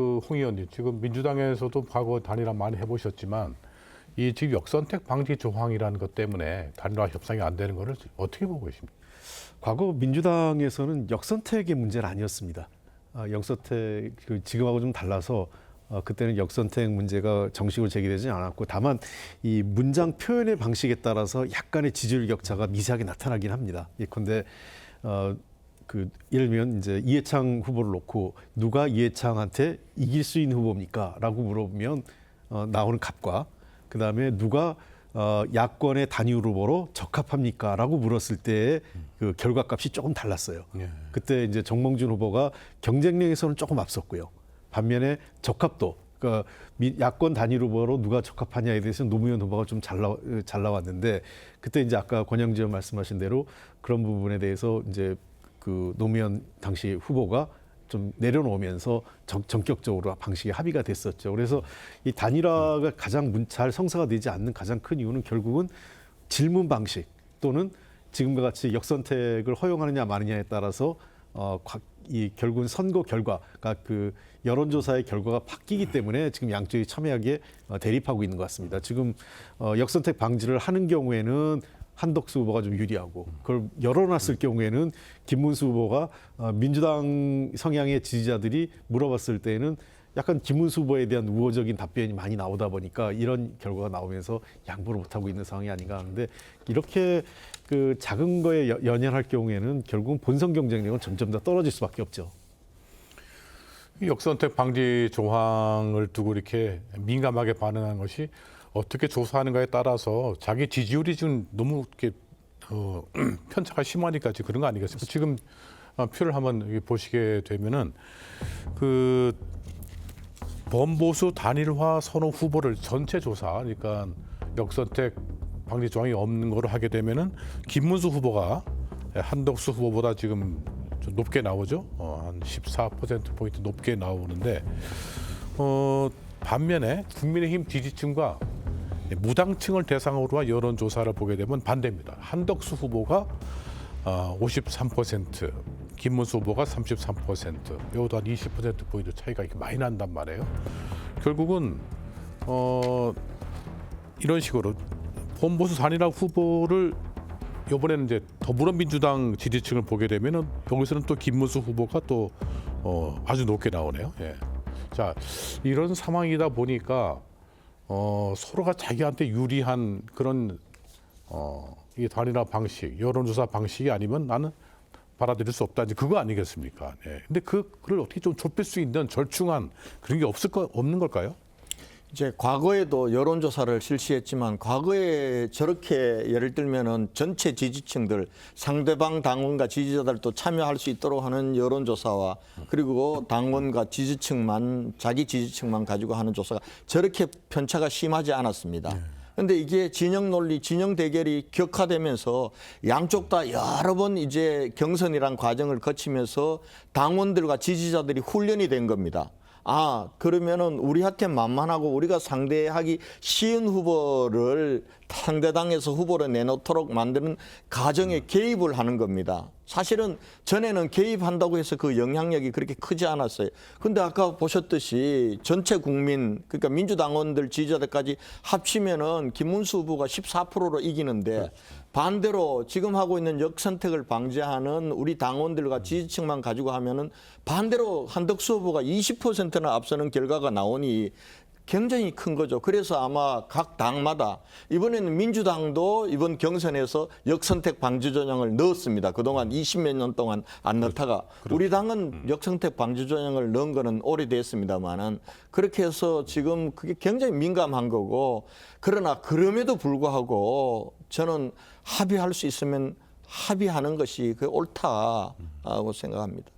홍 의원님, 지금 민주당에서도 과거 단일화 많이 해보셨지만 이 지금 역선택 방지 조항이라는 것 때문에 단일화 협상이 안 되는 거를 어떻게 보고 계십니까? 과거 민주당에서는 역선택의 문제는 아니었습니다. 역선택 지금하고 좀 달라서 그때는 역선택 문제가 정식으로 제기되지 않았고 다만 이 문장 표현의 방식에 따라서 약간의 지지율 격차가 미세하게 나타나긴 합니다. 예컨대 예를 들면 이제 이해창 후보를 놓고 누가 이해창한테 이길 수 있는 후보입니까?라고 물어보면 나오는 값과 그 다음에 누가 야권의 단일 후보로 적합합니까?라고 물었을 때의 그 결과값이 조금 달랐어요. 예. 그때 이제 정몽준 후보가 경쟁력에서는 조금 앞섰고요. 반면에 적합도, 그러니까 야권 단일 후보로 누가 적합하냐에 대해서 노무현 후보가 좀 잘 나왔는데 그때 이제 아까 권영지 의원 말씀하신 대로 그런 부분에 대해서 이제 그 노무현 당시 후보가 좀 내려놓으면서 전격적으로 방식이 합의가 됐었죠. 그래서 이 단일화가 가장 잘 성사가 되지 않는 가장 큰 이유는 결국은 질문 방식 또는 지금과 같이 역선택을 허용하느냐 마느냐에 따라서 결국은 선거 결과가 그 여론조사의 결과가 바뀌기 때문에 지금 양쪽이 첨예하게 대립하고 있는 것 같습니다. 지금 역선택 방지를 하는 경우에는 한덕수 후보가 좀 유리하고 그걸 열어놨을 경우에는 김문수 후보가 민주당 성향의 지지자들이 물어봤을 때는 약간 김문수 후보에 대한 우호적인 답변이 많이 나오다 보니까 이런 결과가 나오면서 양보를 못하고 있는 상황이 아닌가 하는데 이렇게 그 작은 거에 연연할 경우에는 결국은 본선 경쟁력은 점점 더 떨어질 수밖에 없죠. 역선택 방지 조항을 두고 이렇게 민감하게 반응한 것이 어떻게 조사하는가에 따라서 자기 지지율이 지금 너무 이렇게 편차가 심하니까 지금 그런 거 아니겠습니까? 지금 표를 한번 보시게 되면은 그 범보수 단일화 선호 후보를 전체 조사, 그러니까 역선택 방지 조항이 없는 거로 하게 되면은 김문수 후보가 한덕수 후보보다 지금 좀 높게 나오죠. 한 14%포인트 높게 나오는데 반면에 국민의힘 지지층과 무당층을 대상으로 한 여론조사를 보게 되면 반대입니다. 한덕수 후보가 53%, 김문수 후보가 33%, 이것도 한 20%포인트 차이가 이렇게 많이 난단 말이에요. 결국은 이런 식으로 범보수 단일화 후보를 이번에는 이제 더불어민주당 지지층을 보게 되면은 여기서는 또 김문수 후보가 또 아주 높게 나오네요. 예. 자, 이런 상황이다 보니까 서로가 자기한테 유리한 그런 이 단일화 방식, 여론조사 방식이 아니면 나는 받아들일 수 없다. 이제 그거 아니겠습니까? 네. 근데 그걸 어떻게 좀 좁힐 수 있는 절충안 그런 게 없는 걸까요? 이제 과거에도 여론조사를 실시했지만 과거에 저렇게 예를 들면은 전체 지지층들 상대방 당원과 지지자들도 참여할 수 있도록 하는 여론조사와 그리고 당원과 지지층만 자기 지지층만 가지고 하는 조사가 저렇게 편차가 심하지 않았습니다. 그런데 이게 진영 논리, 진영 대결이 격화되면서 양쪽 다 여러 번 이제 경선이란 과정을 거치면서 당원들과 지지자들이 훈련이 된 겁니다. 그러면은 우리한테 만만하고 우리가 상대하기 쉬운 후보를 상대당에서 후보를 내놓도록 만드는 과정에 개입을 하는 겁니다. 사실은 전에는 개입한다고 해서 그 영향력이 그렇게 크지 않았어요. 근데 아까 보셨듯이 전체 국민, 그러니까 민주당원들 지지자들까지 합치면은 김문수 후보가 14%로 이기는데 반대로 지금 하고 있는 역선택을 방지하는 우리 당원들과 지지층만 가지고 하면은 반대로 한덕수 후보가 20%나 앞서는 결과가 나오니 굉장히 큰 거죠. 그래서 아마 각 당마다 이번에는 민주당도 이번 경선에서 역선택 방지 조항을 넣었습니다. 그동안 20몇 년 동안 안 넣다가 우리 당은 역선택 방지 조항을 넣은 거는 오래됐습니다만은 그렇게 해서 지금 그게 굉장히 민감한 거고 그러나 그럼에도 불구하고 저는 합의할 수 있으면 합의하는 것이 그 옳다고 생각합니다.